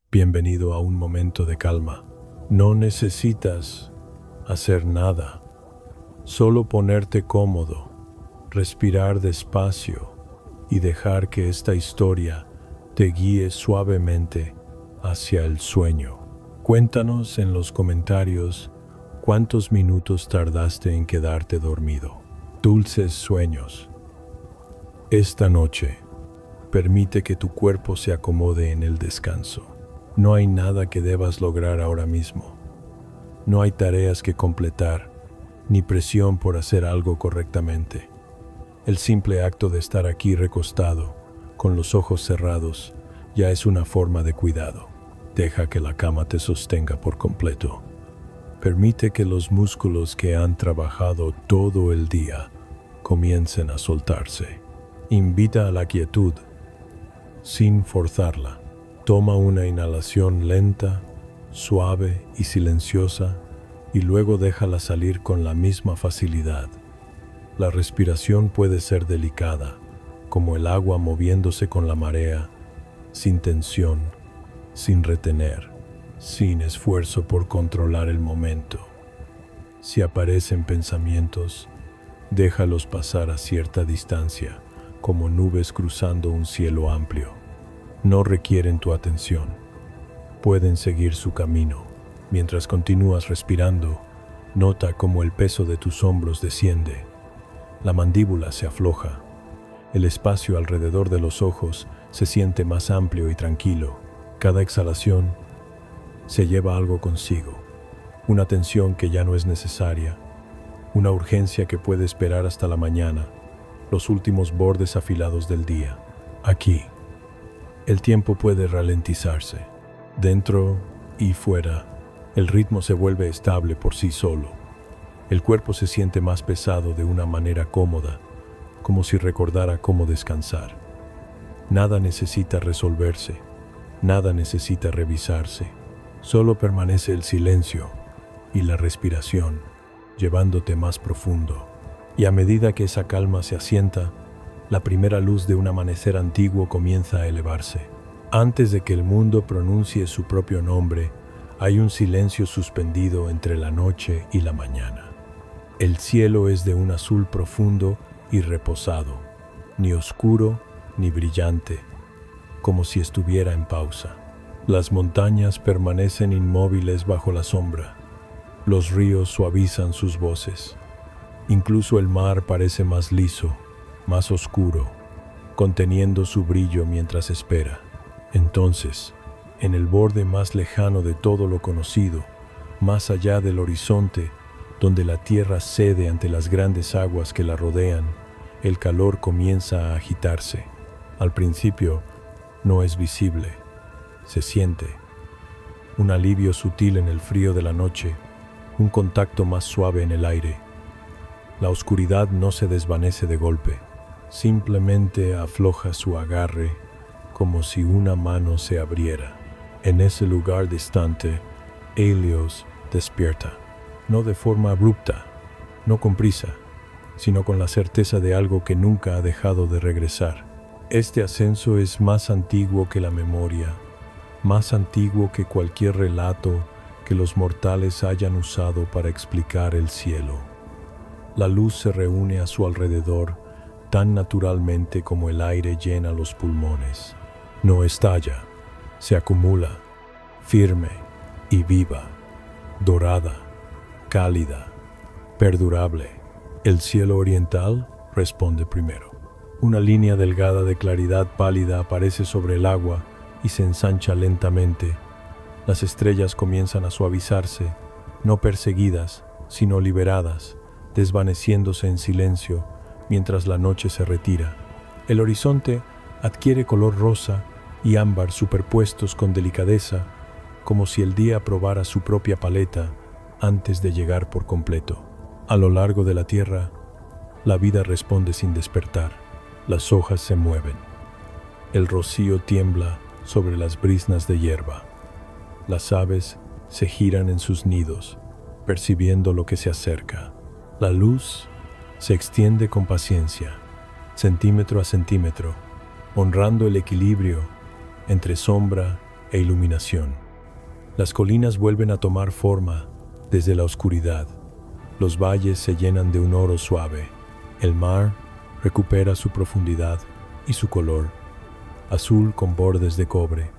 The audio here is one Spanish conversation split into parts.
Bienvenido a un momento de calma. No necesitas hacer nada, solo ponerte cómodo, respirar despacio y dejar que esta historia te guíe suavemente hacia el sueño. Cuéntanos en los comentarios cuántos minutos tardaste en quedarte dormido. Dulces sueños. Esta noche, permite que tu cuerpo se acomode en el descanso. No hay nada que debas lograr ahora mismo. No hay tareas que completar, ni presión por hacer algo correctamente. El simple acto de estar aquí recostado, con los ojos cerrados, ya es una forma de cuidado. Deja que la cama te sostenga por completo. Permite que los músculos que han trabajado todo el día comiencen a soltarse. Invita a la quietud, sin forzarla. Toma una inhalación lenta, suave y silenciosa, y luego déjala salir con la misma facilidad. La respiración puede ser delicada, como el agua moviéndose con la marea, sin tensión, sin retener, sin esfuerzo por controlar el momento. Si aparecen pensamientos, déjalos pasar a cierta distancia, como nubes cruzando un cielo amplio. No requieren tu atención. Pueden seguir su camino. Mientras continúas respirando, nota cómo el peso de tus hombros desciende. La mandíbula se afloja. El espacio alrededor de los ojos se siente más amplio y tranquilo. Cada exhalación se lleva algo consigo. Una tensión que ya no es necesaria. Una urgencia que puede esperar hasta la mañana. Los últimos bordes afilados del día. Aquí, el tiempo puede ralentizarse. Dentro y fuera, el ritmo se vuelve estable por sí solo. El cuerpo se siente más pesado de una manera cómoda, como si recordara cómo descansar. Nada necesita resolverse, nada necesita revisarse. Solo permanece el silencio y la respiración, llevándote más profundo. Y a medida que esa calma se asienta, la primera luz de un amanecer antiguo comienza a elevarse. Antes de que el mundo pronuncie su propio nombre, hay un silencio suspendido entre la noche y la mañana. El cielo es de un azul profundo y reposado, ni oscuro ni brillante, como si estuviera en pausa. Las montañas permanecen inmóviles bajo la sombra. Los ríos suavizan sus voces. Incluso el mar parece más liso, más oscuro, conteniendo su brillo mientras espera. Entonces, en el borde más lejano de todo lo conocido, más allá del horizonte, donde la tierra cede ante las grandes aguas que la rodean, el calor comienza a agitarse. Al principio, no es visible, se siente. Un alivio sutil en el frío de la noche, un contacto más suave en el aire. La oscuridad no se desvanece de golpe, simplemente afloja su agarre como si una mano se abriera. En ese lugar distante, Helios despierta, no de forma abrupta, no con prisa, sino con la certeza de algo que nunca ha dejado de regresar. Este ascenso es más antiguo que la memoria, más antiguo que cualquier relato que los mortales hayan usado para explicar el cielo. La luz se reúne a su alrededor tan naturalmente como el aire llena los pulmones. No estalla, se acumula, firme y viva, dorada, cálida, perdurable. El cielo oriental responde primero. Una línea delgada de claridad pálida aparece sobre el agua y se ensancha lentamente. Las estrellas comienzan a suavizarse, no perseguidas, sino liberadas, desvaneciéndose en silencio mientras la noche se retira. El horizonte adquiere color rosa y ámbar superpuestos con delicadeza, como si el día probara su propia paleta antes de llegar por completo. A lo largo de la tierra, la vida responde sin despertar. Las hojas se mueven. El rocío tiembla sobre las briznas de hierba. Las aves se giran en sus nidos, percibiendo lo que se acerca. La luz se extiende con paciencia, centímetro a centímetro, honrando el equilibrio entre sombra e iluminación. Las colinas vuelven a tomar forma desde la oscuridad. Los valles se llenan de un oro suave. El mar recupera su profundidad y su color, azul con bordes de cobre.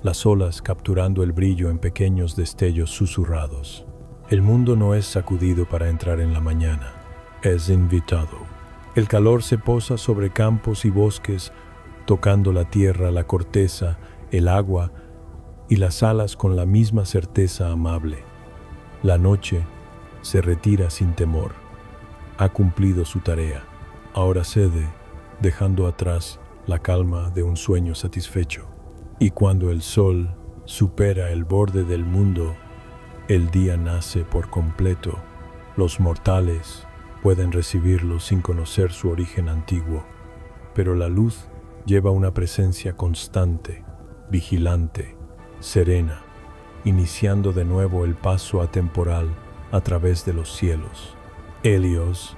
Las olas capturando el brillo en pequeños destellos susurrados. El mundo no es sacudido para entrar en la mañana, es invitado. El calor se posa sobre campos y bosques, tocando la tierra, la corteza, el agua y las alas con la misma certeza amable. La noche se retira sin temor. Ha cumplido su tarea. Ahora cede, dejando atrás la calma de un sueño satisfecho. Y cuando el sol supera el borde del mundo, el día nace por completo. Los mortales pueden recibirlo sin conocer su origen antiguo, pero la luz lleva una presencia constante, vigilante, serena, iniciando de nuevo el paso atemporal a través de los cielos. Helios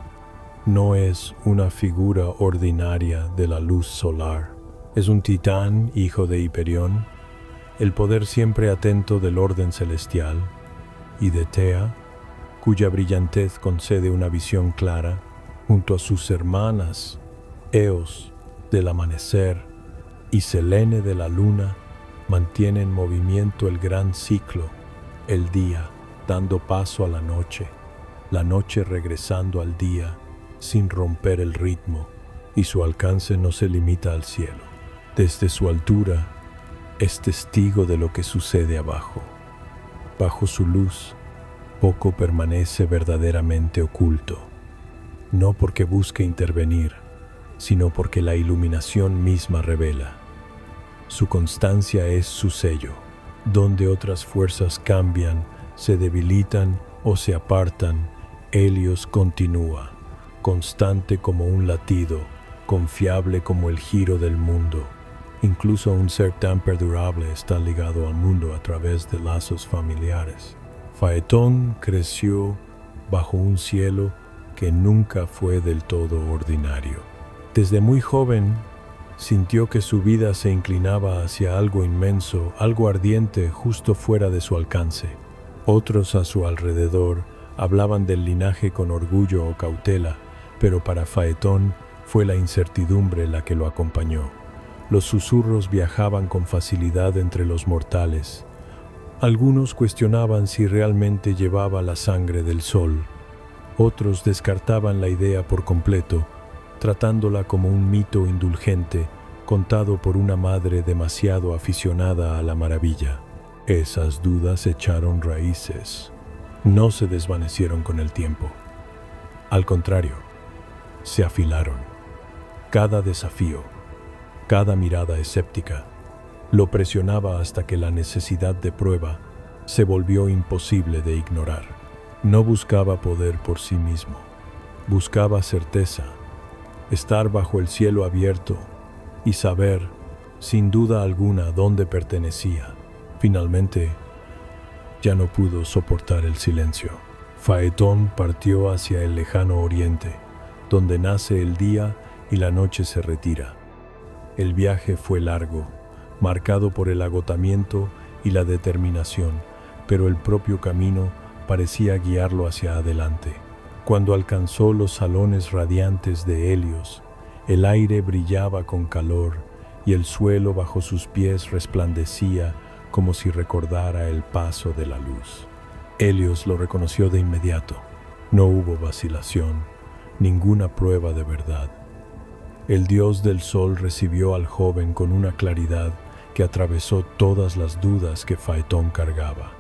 no es una figura ordinaria de la luz solar. Es un titán, hijo de Hiperión, el poder siempre atento del orden celestial, y de Tea, cuya brillantez concede una visión clara, junto a sus hermanas, Eos del amanecer y Selene de la luna, mantiene en movimiento el gran ciclo, el día dando paso a la noche regresando al día sin romper el ritmo, y su alcance no se limita al cielo. Desde su altura es testigo de lo que sucede abajo. Bajo su luz, poco permanece verdaderamente oculto, no porque busque intervenir, sino porque la iluminación misma revela. Su constancia es su sello. Donde otras fuerzas cambian, se debilitan o se apartan, Helios continúa, constante como un latido, confiable como el giro del mundo. Incluso un ser tan perdurable está ligado al mundo a través de lazos familiares. Faetón creció bajo un cielo que nunca fue del todo ordinario. Desde muy joven, sintió que su vida se inclinaba hacia algo inmenso, algo ardiente justo fuera de su alcance. Otros a su alrededor hablaban del linaje con orgullo o cautela, pero para Faetón fue la incertidumbre la que lo acompañó. Los susurros viajaban con facilidad entre los mortales. Algunos cuestionaban si realmente llevaba la sangre del sol. Otros descartaban la idea por completo, tratándola como un mito indulgente contado por una madre demasiado aficionada a la maravilla. Esas dudas echaron raíces. No se desvanecieron con el tiempo. Al contrario, se afilaron. Cada desafío, cada mirada escéptica, lo presionaba hasta que la necesidad de prueba se volvió imposible de ignorar. No buscaba poder por sí mismo, buscaba certeza, estar bajo el cielo abierto y saber, sin duda alguna, dónde pertenecía. Finalmente, ya no pudo soportar el silencio. Faetón partió hacia el lejano oriente, donde nace el día y la noche se retira. El viaje fue largo, marcado por el agotamiento y la determinación, pero el propio camino parecía guiarlo hacia adelante. Cuando alcanzó los salones radiantes de Helios, el aire brillaba con calor y el suelo bajo sus pies resplandecía como si recordara el paso de la luz. Helios lo reconoció de inmediato. No hubo vacilación, ninguna prueba de verdad. El dios del sol recibió al joven con una claridad que atravesó todas las dudas que Faetón cargaba.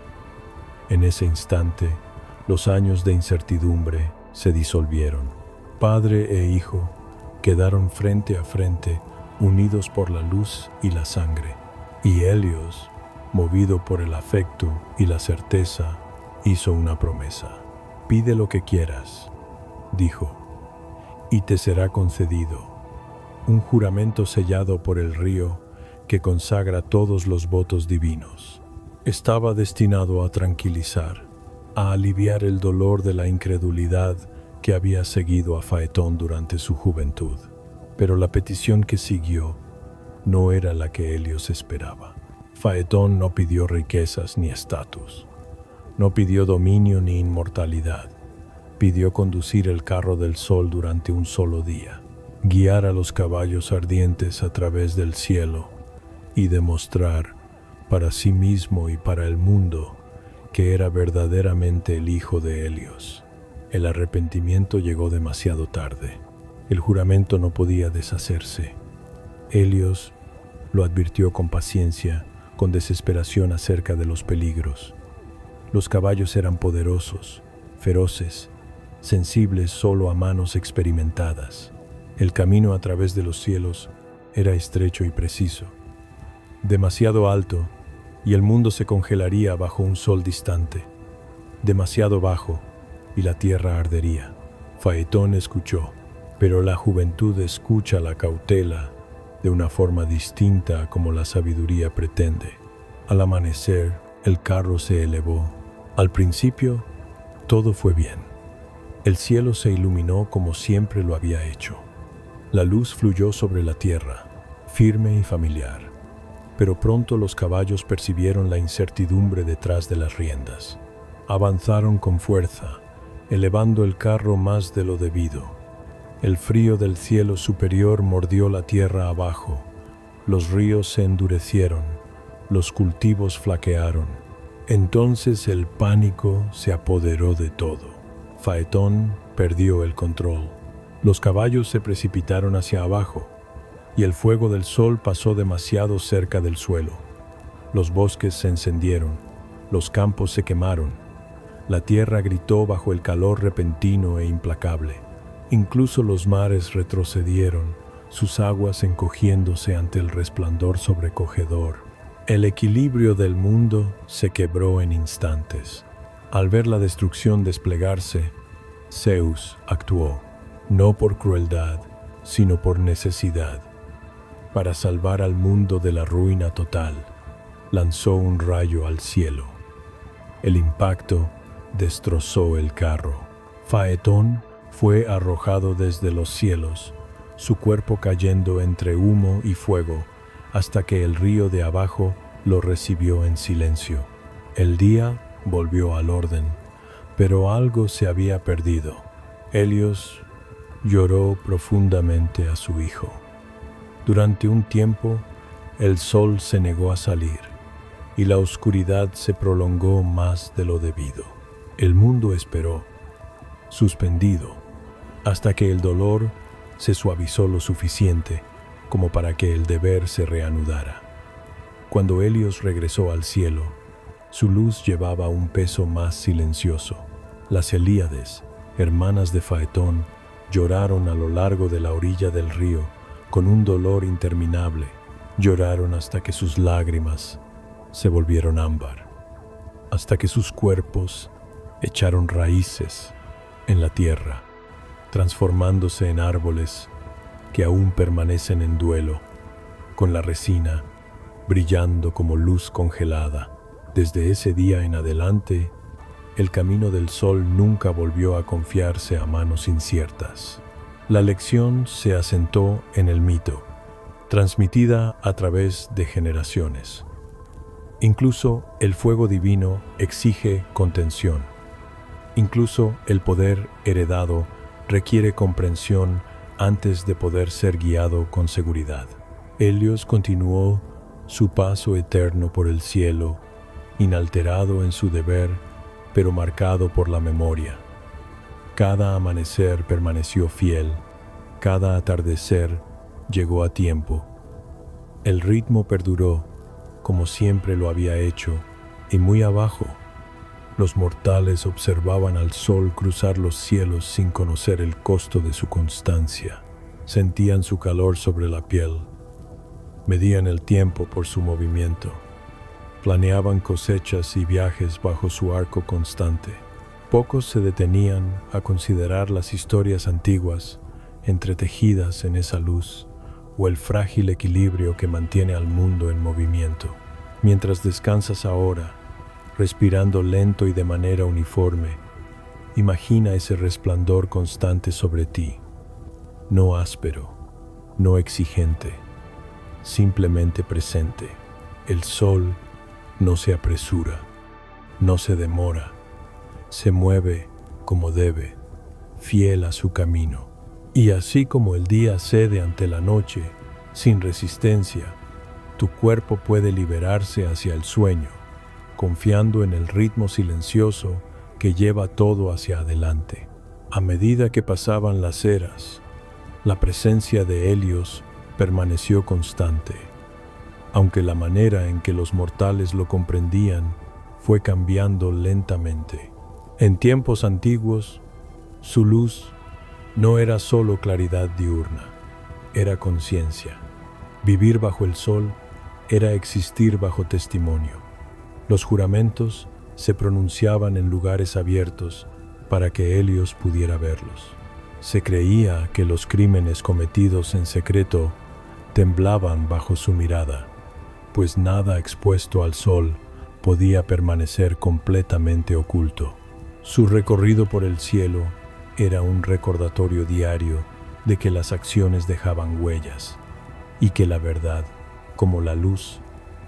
En ese instante, los años de incertidumbre se disolvieron. Padre e hijo quedaron frente a frente, unidos por la luz y la sangre. Y Helios, movido por el afecto y la certeza, hizo una promesa. «Pide lo que quieras», dijo, «y te será concedido». Un juramento sellado por el río que consagra todos los votos divinos. Estaba destinado a tranquilizar, a aliviar el dolor de la incredulidad que había seguido a Faetón durante su juventud. Pero la petición que siguió no era la que Helios esperaba. Faetón no pidió riquezas ni estatus. No pidió dominio ni inmortalidad. Pidió conducir el carro del sol durante un solo día, guiar a los caballos ardientes a través del cielo y demostrar para sí mismo y para el mundo que era verdaderamente el hijo de Helios. El arrepentimiento llegó demasiado tarde. El juramento no podía deshacerse. Helios lo advirtió con paciencia, con desesperación acerca de los peligros. Los caballos eran poderosos, feroces, sensibles solo a manos experimentadas. El camino a través de los cielos era estrecho y preciso, demasiado alto, y el mundo se congelaría bajo un sol distante, demasiado bajo, y la tierra ardería. Faetón escuchó, pero la juventud escucha la cautela de una forma distinta como la sabiduría pretende. Al amanecer, el carro se elevó. Al principio, todo fue bien. El cielo se iluminó como siempre lo había hecho. La luz fluyó sobre la tierra, firme y familiar. Pero pronto los caballos percibieron la incertidumbre detrás de las riendas. Avanzaron con fuerza, elevando el carro más de lo debido. El frío del cielo superior mordió la tierra abajo. Los ríos se endurecieron, los cultivos flaquearon. Entonces el pánico se apoderó de todo. Faetón perdió el control. Los caballos se precipitaron hacia abajo, y el fuego del sol pasó demasiado cerca del suelo. Los bosques se encendieron, los campos se quemaron. La tierra gritó bajo el calor repentino e implacable. Incluso los mares retrocedieron, sus aguas encogiéndose ante el resplandor sobrecogedor. El equilibrio del mundo se quebró en instantes. Al ver la destrucción desplegarse, Zeus actuó, no por crueldad, sino por necesidad. Para salvar al mundo de la ruina total, lanzó un rayo al cielo. El impacto destrozó el carro. Faetón fue arrojado desde los cielos, su cuerpo cayendo entre humo y fuego, hasta que el río de abajo lo recibió en silencio. El día volvió al orden, pero algo se había perdido. Helios lloró profundamente a su hijo. Durante un tiempo, el sol se negó a salir, y la oscuridad se prolongó más de lo debido. El mundo esperó, suspendido, hasta que el dolor se suavizó lo suficiente como para que el deber se reanudara. Cuando Helios regresó al cielo, su luz llevaba un peso más silencioso. Las Helíades, hermanas de Faetón, lloraron a lo largo de la orilla del río con un dolor interminable. Lloraron hasta que sus lágrimas se volvieron ámbar, hasta que sus cuerpos echaron raíces en la tierra, transformándose en árboles que aún permanecen en duelo, con la resina brillando como luz congelada. Desde ese día en adelante, el camino del sol nunca volvió a confiarse a manos inciertas. La lección se asentó en el mito, transmitida a través de generaciones. Incluso el fuego divino exige contención. Incluso el poder heredado requiere comprensión antes de poder ser guiado con seguridad. Helios continuó su paso eterno por el cielo, inalterado en su deber, pero marcado por la memoria. Cada amanecer permaneció fiel, cada atardecer llegó a tiempo. El ritmo perduró, como siempre lo había hecho, y muy abajo, los mortales observaban al sol cruzar los cielos sin conocer el costo de su constancia. Sentían su calor sobre la piel, medían el tiempo por su movimiento, planeaban cosechas y viajes bajo su arco constante. Pocos se detenían a considerar las historias antiguas entretejidas en esa luz o el frágil equilibrio que mantiene al mundo en movimiento. Mientras descansas ahora, respirando lento y de manera uniforme, imagina ese resplandor constante sobre ti, no áspero, no exigente, simplemente presente. El sol no se apresura, no se demora, se mueve como debe, fiel a su camino. Y así como el día cede ante la noche, sin resistencia, tu cuerpo puede liberarse hacia el sueño, confiando en el ritmo silencioso que lleva todo hacia adelante. A medida que pasaban las eras, la presencia de Helios permaneció constante, aunque la manera en que los mortales lo comprendían fue cambiando lentamente. En tiempos antiguos, su luz no era solo claridad diurna, era conciencia. Vivir bajo el sol era existir bajo testimonio. Los juramentos se pronunciaban en lugares abiertos para que Helios pudiera verlos. Se creía que los crímenes cometidos en secreto temblaban bajo su mirada, pues nada expuesto al sol podía permanecer completamente oculto. Su recorrido por el cielo era un recordatorio diario de que las acciones dejaban huellas y que la verdad, como la luz,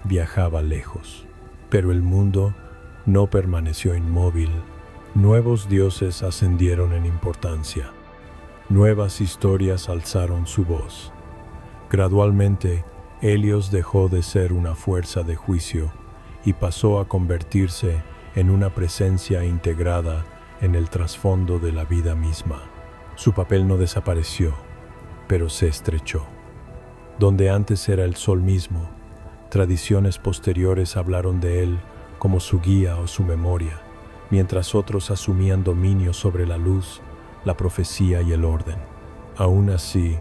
viajaba lejos. Pero el mundo no permaneció inmóvil. Nuevos dioses ascendieron en importancia. Nuevas historias alzaron su voz. Gradualmente, Helios dejó de ser una fuerza de juicio y pasó a convertirse en una presencia integrada en el trasfondo de la vida misma. Su papel no desapareció, pero se estrechó. Donde antes era el sol mismo, tradiciones posteriores hablaron de él como su guía o su memoria, mientras otros asumían dominio sobre la luz, la profecía y el orden. Aún así,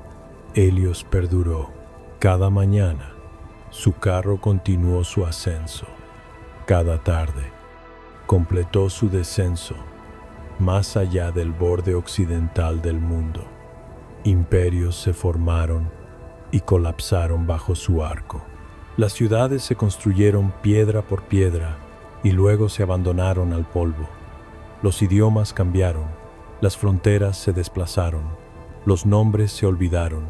Helios perduró. Cada mañana, su carro continuó su ascenso. Cada tarde, completó su descenso más allá del borde occidental del mundo. Imperios se formaron y colapsaron bajo su arco. Las ciudades se construyeron piedra por piedra y luego se abandonaron al polvo. Los idiomas cambiaron, las fronteras se desplazaron, los nombres se olvidaron.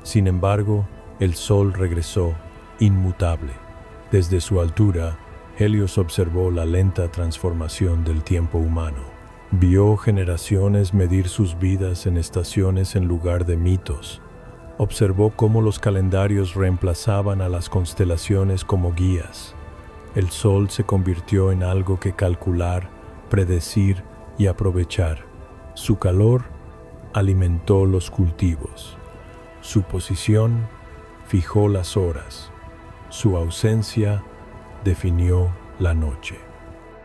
Sin embargo, el sol regresó, inmutable. Desde su altura, Helios observó la lenta transformación del tiempo humano. Vio generaciones medir sus vidas en estaciones en lugar de mitos. Observó cómo los calendarios reemplazaban a las constelaciones como guías. El sol se convirtió en algo que calcular, predecir y aprovechar. Su calor alimentó los cultivos. Su posición fijó las horas. Su ausencia definió la noche.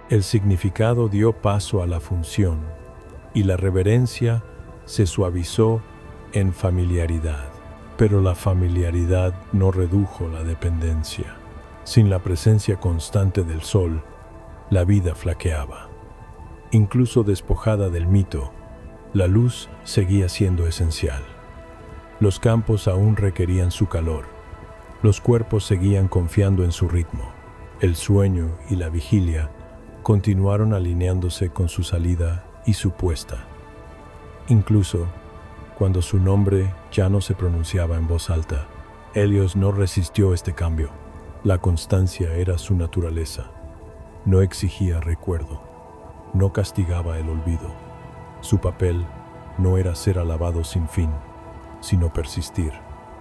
El significado dio paso a la función y la reverencia se suavizó en familiaridad. Pero la familiaridad no redujo la dependencia. Sin la presencia constante del sol, la vida flaqueaba. Incluso despojada del mito, la luz seguía siendo esencial. Los campos aún requerían su calor. Los cuerpos seguían confiando en su ritmo. El sueño y la vigilia continuaron alineándose con su salida y su puesta. Incluso cuando su nombre ya no se pronunciaba en voz alta, Helios no resistió este cambio. La constancia era su naturaleza. No exigía recuerdo. No castigaba el olvido. Su papel no era ser alabado sin fin, sino persistir.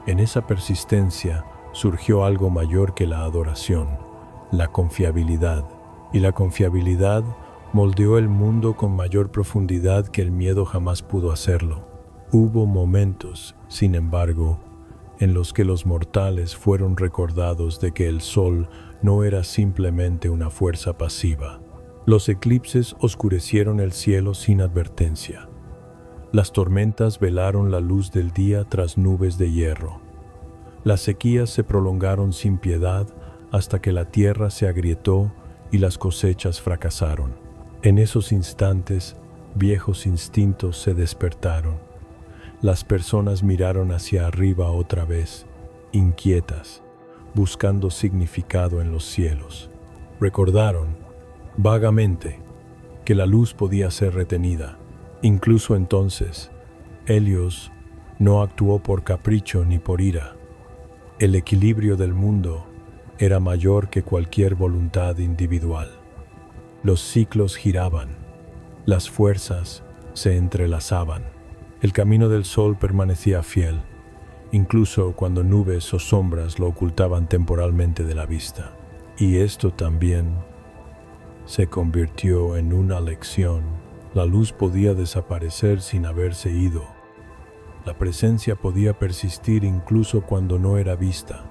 En esa persistencia surgió algo mayor que la adoración, la confiabilidad. Y la confiabilidad moldeó el mundo con mayor profundidad que el miedo jamás pudo hacerlo. Hubo momentos, sin embargo, en los que los mortales fueron recordados de que el sol no era simplemente una fuerza pasiva. Los eclipses oscurecieron el cielo sin advertencia. Las tormentas velaron la luz del día tras nubes de hierro. Las sequías se prolongaron sin piedad hasta que la tierra se agrietó y las cosechas fracasaron. En esos instantes, viejos instintos se despertaron. Las personas miraron hacia arriba otra vez, inquietas, buscando significado en los cielos. Recordaron, vagamente, que la luz podía ser retenida. Incluso entonces, Helios no actuó por capricho ni por ira. El equilibrio del mundo era mayor que cualquier voluntad individual. Los ciclos giraban, las fuerzas se entrelazaban. El camino del sol permanecía fiel, incluso cuando nubes o sombras lo ocultaban temporalmente de la vista. Y esto también se convirtió en una lección. La luz podía desaparecer sin haberse ido. La presencia podía persistir incluso cuando no era vista.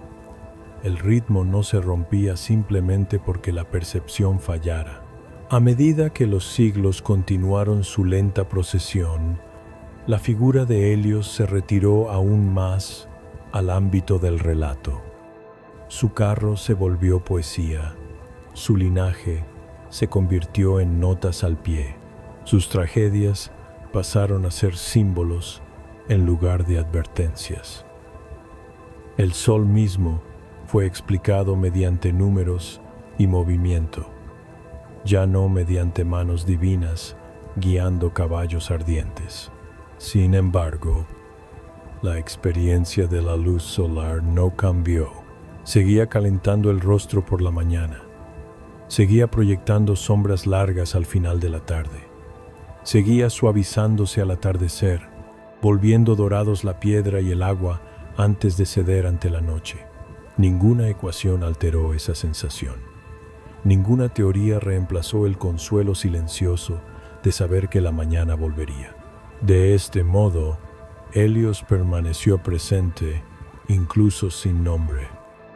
El ritmo no se rompía simplemente porque la percepción fallara. A medida que los siglos continuaron su lenta procesión, la figura de Helios se retiró aún más al ámbito del relato. Su carro se volvió poesía, su linaje se convirtió en notas al pie, sus tragedias pasaron a ser símbolos en lugar de advertencias. El sol mismo fue explicado mediante números y movimiento, ya no mediante manos divinas guiando caballos ardientes. Sin embargo, la experiencia de la luz solar no cambió. Seguía calentando el rostro por la mañana. Seguía proyectando sombras largas al final de la tarde. Seguía suavizándose al atardecer, volviendo dorados la piedra y el agua antes de ceder ante la noche. Ninguna ecuación alteró esa sensación. Ninguna teoría reemplazó el consuelo silencioso de saber que la mañana volvería. De este modo, Helios permaneció presente, incluso sin nombre,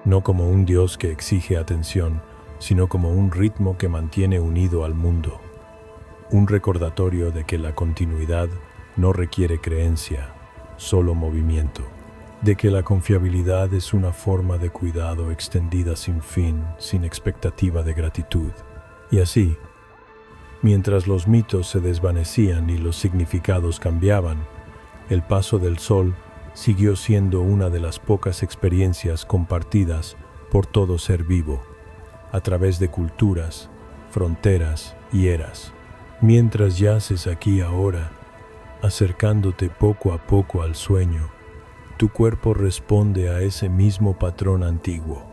no como un dios que exige atención, sino como un ritmo que mantiene unido al mundo. Un recordatorio de que la continuidad no requiere creencia, solo movimiento. De que la confiabilidad es una forma de cuidado extendida sin fin, sin expectativa de gratitud. Y así, mientras los mitos se desvanecían y los significados cambiaban, el paso del sol siguió siendo una de las pocas experiencias compartidas por todo ser vivo, a través de culturas, fronteras y eras. Mientras yaces aquí ahora, acercándote poco a poco al sueño, tu cuerpo responde a ese mismo patrón antiguo.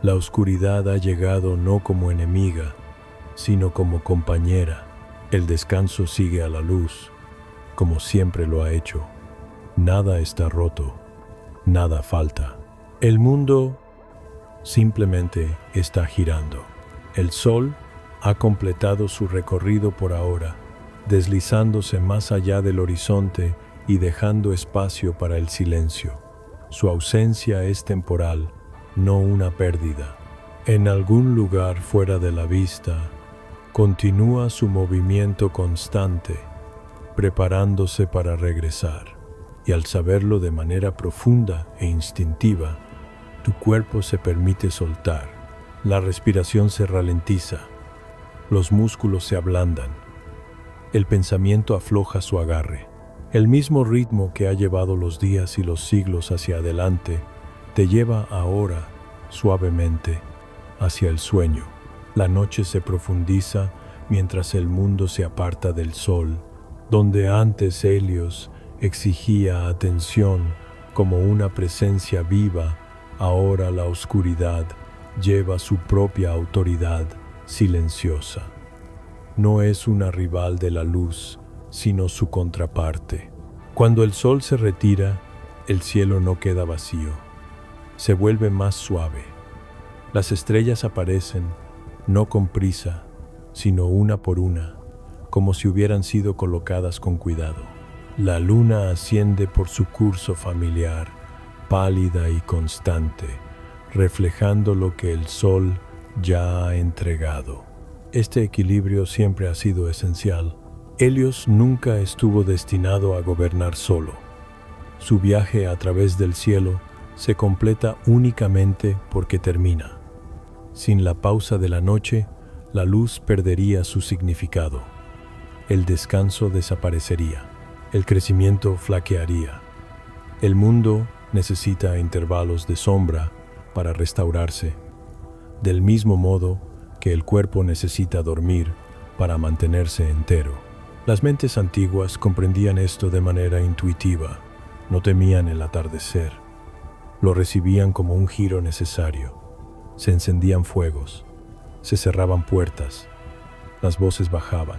La oscuridad ha llegado no como enemiga, sino como compañera. El descanso sigue a la luz, como siempre lo ha hecho. Nada está roto, nada falta. El mundo simplemente está girando. El sol ha completado su recorrido por ahora, deslizándose más allá del horizonte y dejando espacio para el silencio. Su ausencia es temporal, no una pérdida. En algún lugar fuera de la vista, continúa su movimiento constante, preparándose para regresar. Y al saberlo de manera profunda e instintiva, tu cuerpo se permite soltar. La respiración se ralentiza, los músculos se ablandan, el pensamiento afloja su agarre. El mismo ritmo que ha llevado los días y los siglos hacia adelante, te lleva ahora, suavemente, hacia el sueño. La noche se profundiza mientras el mundo se aparta del sol, donde antes Helios exigía atención como una presencia viva, ahora la oscuridad lleva su propia autoridad silenciosa. No es una rival de la luz, sino su contraparte. Cuando el sol se retira, el cielo no queda vacío, se vuelve más suave. Las estrellas aparecen, no con prisa, sino una por una, como si hubieran sido colocadas con cuidado. La luna asciende por su curso familiar, pálida y constante, reflejando lo que el sol ya ha entregado. Este equilibrio siempre ha sido esencial. Helios nunca estuvo destinado a gobernar solo. Su viaje a través del cielo se completa únicamente porque termina. Sin la pausa de la noche, la luz perdería su significado. El descanso desaparecería. El crecimiento flaquearía. El mundo necesita intervalos de sombra para restaurarse, del mismo modo que el cuerpo necesita dormir para mantenerse entero. Las mentes antiguas comprendían esto de manera intuitiva, no temían el atardecer, lo recibían como un giro necesario. Se encendían fuegos, se cerraban puertas, las voces bajaban.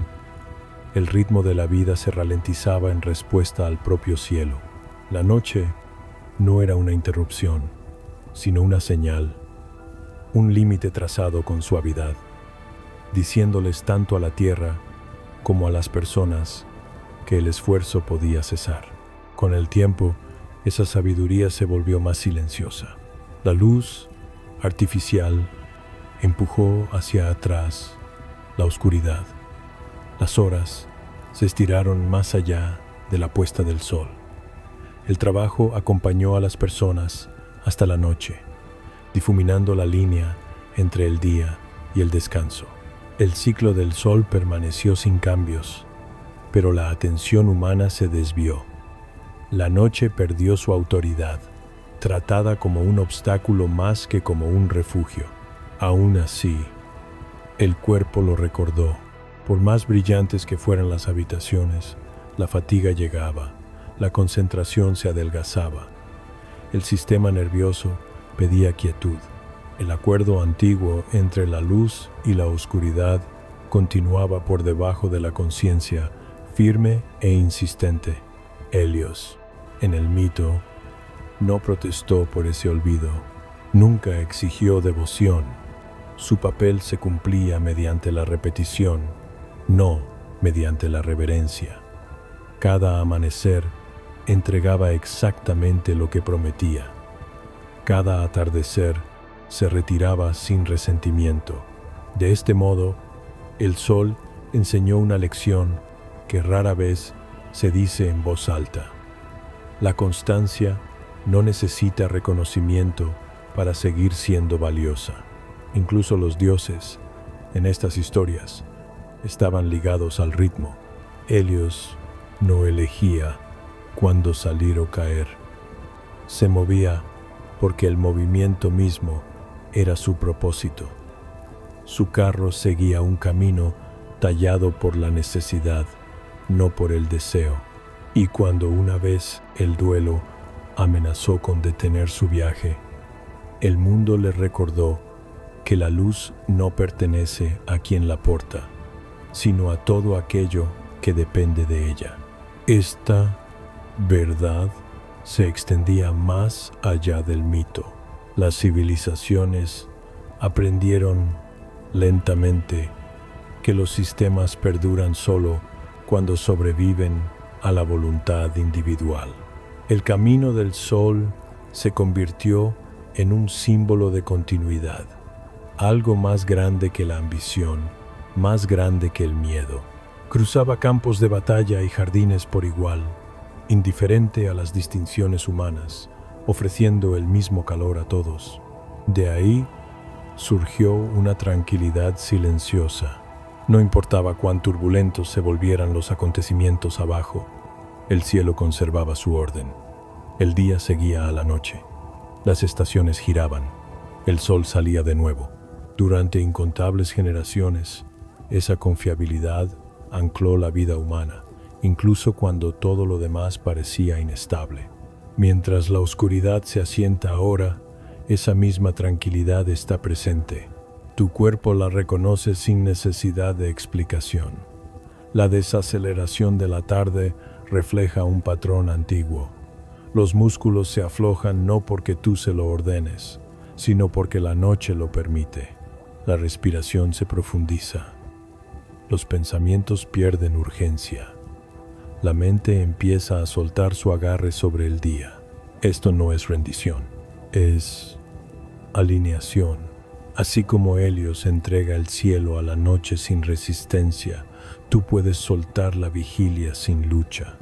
El ritmo de la vida se ralentizaba en respuesta al propio cielo. La noche no era una interrupción, sino una señal, un límite trazado con suavidad, diciéndoles tanto a la tierra como a las personas que el esfuerzo podía cesar. Con el tiempo, esa sabiduría se volvió más silenciosa. La luz artificial empujó hacia atrás la oscuridad. Las horas se estiraron más allá de la puesta del sol. El trabajo acompañó a las personas hasta la noche, difuminando la línea entre el día y el descanso. El ciclo del sol permaneció sin cambios, pero la atención humana se desvió. La noche perdió su autoridad, tratada como un obstáculo más que como un refugio. Aún así, el cuerpo lo recordó. Por más brillantes que fueran las habitaciones, la fatiga llegaba, la concentración se adelgazaba. El sistema nervioso pedía quietud. El acuerdo antiguo entre la luz y la oscuridad continuaba por debajo de la conciencia, firme e insistente. Helios, en el mito, no protestó por ese olvido, nunca exigió devoción. Su papel se cumplía mediante la repetición, no mediante la reverencia. Cada amanecer entregaba exactamente lo que prometía. Cada atardecer se retiraba sin resentimiento. De este modo, el sol enseñó una lección que rara vez se dice en voz alta. La constancia no necesita reconocimiento para seguir siendo valiosa. Incluso los dioses, en estas historias, estaban ligados al ritmo. Helios no elegía cuándo salir o caer. Se movía porque el movimiento mismo era su propósito. Su carro seguía un camino tallado por la necesidad, no por el deseo. Y cuando una vez el duelo amenazó con detener su viaje, el mundo le recordó que la luz no pertenece a quien la porta, sino a todo aquello que depende de ella. Esta verdad se extendía más allá del mito. Las civilizaciones aprendieron lentamente que los sistemas perduran solo cuando sobreviven a la voluntad individual. El camino del sol se convirtió en un símbolo de continuidad, algo más grande que la ambición, más grande que el miedo. Cruzaba campos de batalla y jardines por igual, indiferente a las distinciones humanas, ofreciendo el mismo calor a todos. De ahí surgió una tranquilidad silenciosa. No importaba cuán turbulentos se volvieran los acontecimientos abajo, el cielo conservaba su orden. El día seguía a la noche. Las estaciones giraban. El sol salía de nuevo. Durante incontables generaciones, esa confiabilidad ancló la vida humana, incluso cuando todo lo demás parecía inestable. Mientras la oscuridad se asienta ahora, esa misma tranquilidad está presente. Tu cuerpo la reconoce sin necesidad de explicación. La desaceleración de la tarde refleja un patrón antiguo. Los músculos se aflojan no porque tú se lo ordenes, sino porque la noche lo permite. La respiración se profundiza. Los pensamientos pierden urgencia. La mente empieza a soltar su agarre sobre el día. Esto no es rendición, es alineación. Así como Helios entrega el cielo a la noche sin resistencia, tú puedes soltar la vigilia sin lucha.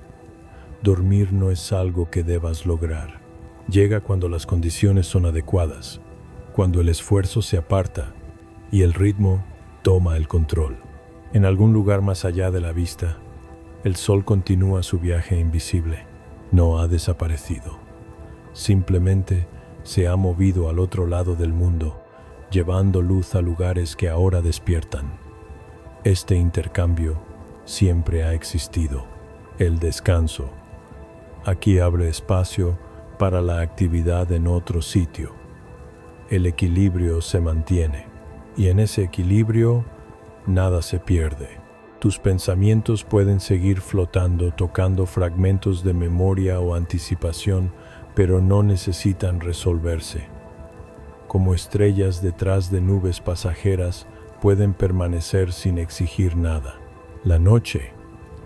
Dormir no es algo que debas lograr. Llega cuando las condiciones son adecuadas, cuando el esfuerzo se aparta y el ritmo toma el control. En algún lugar más allá de la vista, el sol continúa su viaje invisible. No ha desaparecido. Simplemente se ha movido al otro lado del mundo, llevando luz a lugares que ahora despiertan. Este intercambio siempre ha existido. El descanso. Aquí abre espacio para la actividad en otro sitio. el equilibrio se mantiene, y en ese equilibrio nada se pierde. Tus pensamientos pueden seguir flotando, tocando fragmentos de memoria o anticipación, pero no necesitan resolverse. Como estrellas detrás de nubes pasajeras, pueden permanecer sin exigir nada. La noche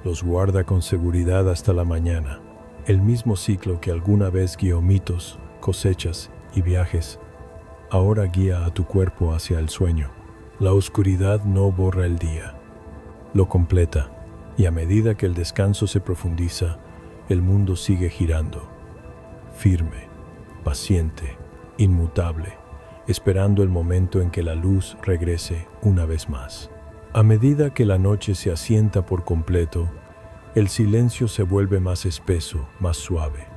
los guarda con seguridad hasta la mañana. El mismo ciclo que alguna vez guió mitos, cosechas y viajes, ahora guía a tu cuerpo hacia el sueño. La oscuridad no borra el día, lo completa, y a medida que el descanso se profundiza, el mundo sigue girando, firme, paciente, inmutable, esperando el momento en que la luz regrese una vez más. A medida que la noche se asienta por completo, el silencio se vuelve más espeso, más suave.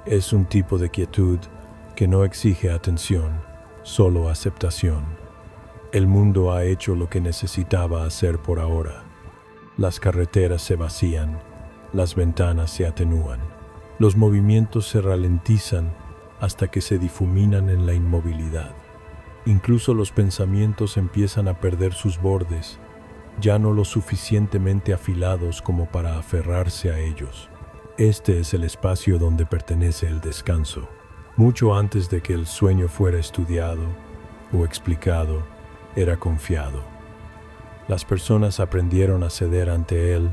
Es un tipo de quietud que no exige atención, solo aceptación. El mundo ha hecho lo que necesitaba hacer por ahora. Las carreteras se vacían, las ventanas se atenúan, los movimientos se ralentizan hasta que se difuminan en la inmovilidad. Incluso los pensamientos empiezan a perder sus bordes, ya no lo suficientemente afilados como para aferrarse a ellos. Este es el espacio donde pertenece el descanso. Mucho antes de que el sueño fuera estudiado o explicado, era confiado. Las personas aprendieron a ceder ante él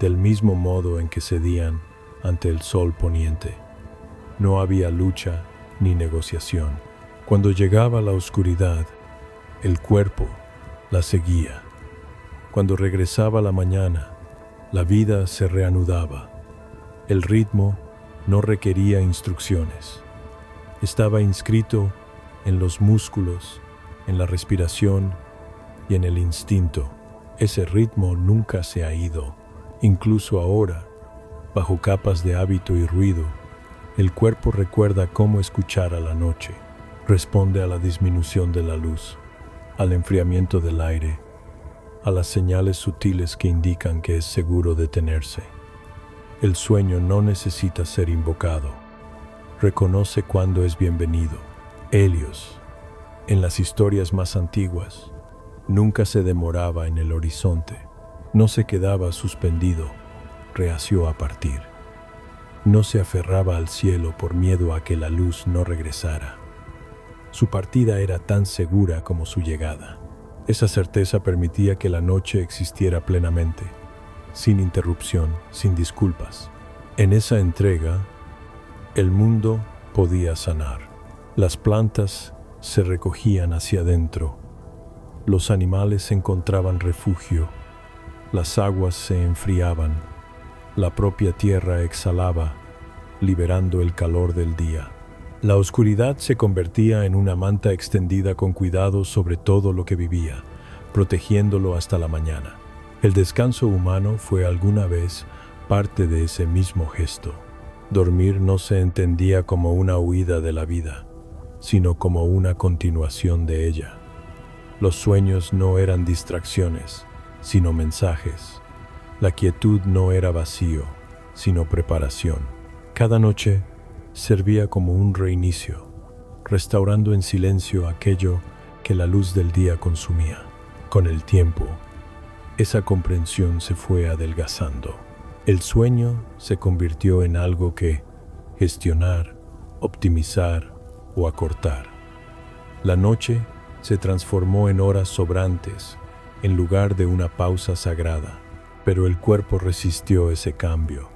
del mismo modo en que cedían ante el sol poniente. No había lucha ni negociación. Cuando llegaba la oscuridad, el cuerpo la seguía. Cuando regresaba la mañana, la vida se reanudaba. El ritmo no requería instrucciones. Estaba inscrito en los músculos, en la respiración y en el instinto. Ese ritmo nunca se ha ido. Incluso ahora, bajo capas de hábito y ruido, el cuerpo recuerda cómo escuchar a la noche. Responde a la disminución de la luz, al enfriamiento del aire, a las señales sutiles que indican que es seguro detenerse. El sueño no necesita ser invocado. Reconoce cuándo es bienvenido. Helios, en las historias más antiguas, nunca se demoraba en el horizonte. No se quedaba suspendido, reació a partir. No se aferraba al cielo por miedo a que la luz no regresara. Su partida era tan segura como su llegada. Esa certeza permitía que la noche existiera plenamente, sin interrupción, sin disculpas. En esa entrega, el mundo podía sanar. Las plantas se recogían hacia adentro. Los animales encontraban refugio. Las aguas se enfriaban. La propia tierra exhalaba, liberando el calor del día. La oscuridad se convertía en una manta extendida con cuidado sobre todo lo que vivía, protegiéndolo hasta la mañana. El descanso humano fue alguna vez parte de ese mismo gesto. Dormir no se entendía como una huida de la vida, sino como una continuación de ella. Los sueños no eran distracciones, sino mensajes. La quietud no era vacío, sino preparación. Cada noche servía como un reinicio, restaurando en silencio aquello que la luz del día consumía. Con el tiempo, esa comprensión se fue adelgazando. El sueño se convirtió en algo que gestionar, optimizar o acortar. La noche se transformó en horas sobrantes, en lugar de una pausa sagrada, pero el cuerpo resistió ese cambio,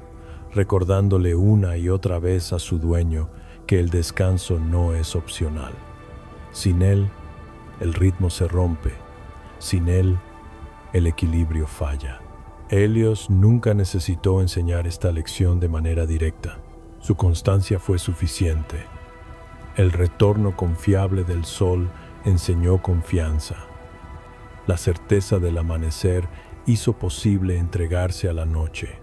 recordándole una y otra vez a su dueño que el descanso no es opcional. Sin él, el ritmo se rompe. Sin él, el equilibrio falla. Helios nunca necesitó enseñar esta lección de manera directa. Su constancia fue suficiente. El retorno confiable del sol enseñó confianza. La certeza del amanecer hizo posible entregarse a la noche.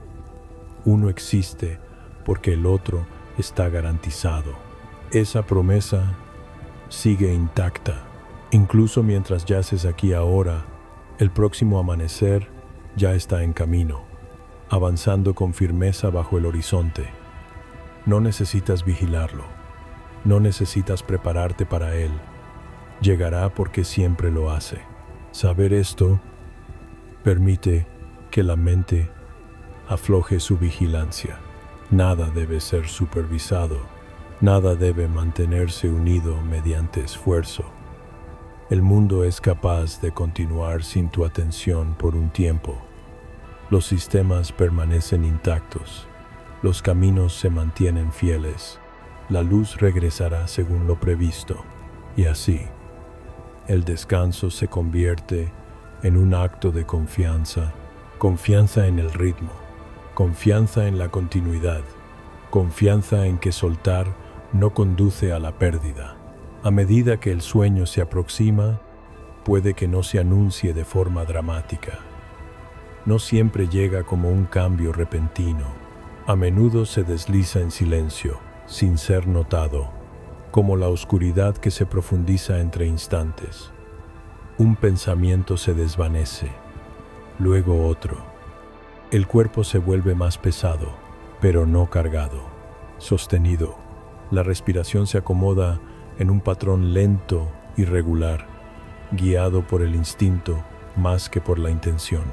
Uno existe porque el otro está garantizado. Esa promesa sigue intacta. Incluso mientras yaces aquí ahora, el próximo amanecer ya está en camino, avanzando con firmeza bajo el horizonte. No necesitas vigilarlo, no necesitas prepararte para él, llegará porque siempre lo hace. Saber esto permite que la mente afloje su vigilancia. Nada debe ser supervisado, nada debe mantenerse unido mediante esfuerzo. El mundo es capaz de continuar sin tu atención por un tiempo. Los sistemas permanecen intactos, los caminos se mantienen fieles, la luz regresará según lo previsto, y así, el descanso se convierte en un acto de confianza, confianza en el ritmo, confianza en la continuidad, confianza en que soltar no conduce a la pérdida. A medida que el sueño se aproxima, puede que no se anuncie de forma dramática. No siempre llega como un cambio repentino. A menudo se desliza en silencio, sin ser notado, como la oscuridad que se profundiza entre instantes. Un pensamiento se desvanece, luego otro. El cuerpo se vuelve más pesado, pero no cargado, sostenido. La respiración se acomoda en un patrón lento y regular, guiado por el instinto más que por la intención.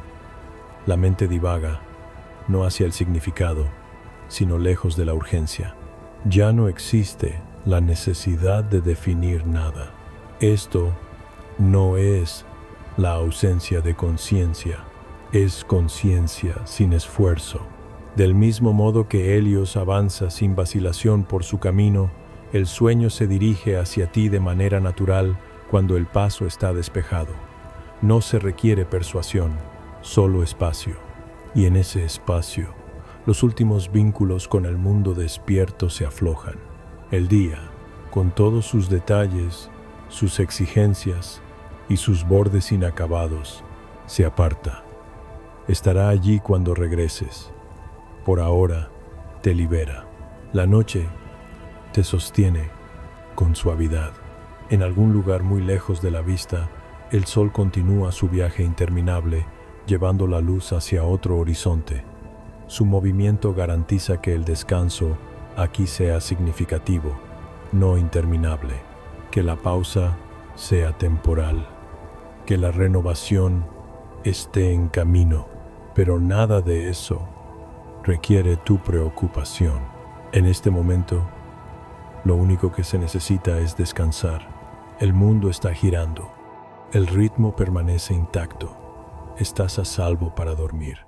La mente divaga, no hacia el significado, sino lejos de la urgencia. Ya no existe la necesidad de definir nada. Esto no es la ausencia de conciencia, es conciencia sin esfuerzo. Del mismo modo que Helios avanza sin vacilación por su camino, el sueño se dirige hacia ti de manera natural cuando el paso está despejado. No se requiere persuasión, solo espacio. Y en ese espacio, los últimos vínculos con el mundo despierto se aflojan. El día, con todos sus detalles, sus exigencias y sus bordes inacabados, se aparta. Estará allí cuando regreses. Por ahora, te libera. La noche te sostiene con suavidad. En algún lugar muy lejos de la vista, el sol continúa su viaje interminable, llevando la luz hacia otro horizonte. Su movimiento garantiza que el descanso aquí sea significativo, no interminable, que la pausa sea temporal, que la renovación esté en camino, pero nada de eso requiere tu preocupación. En este momento, lo único que se necesita es descansar. El mundo está girando. El ritmo permanece intacto. Estás a salvo para dormir.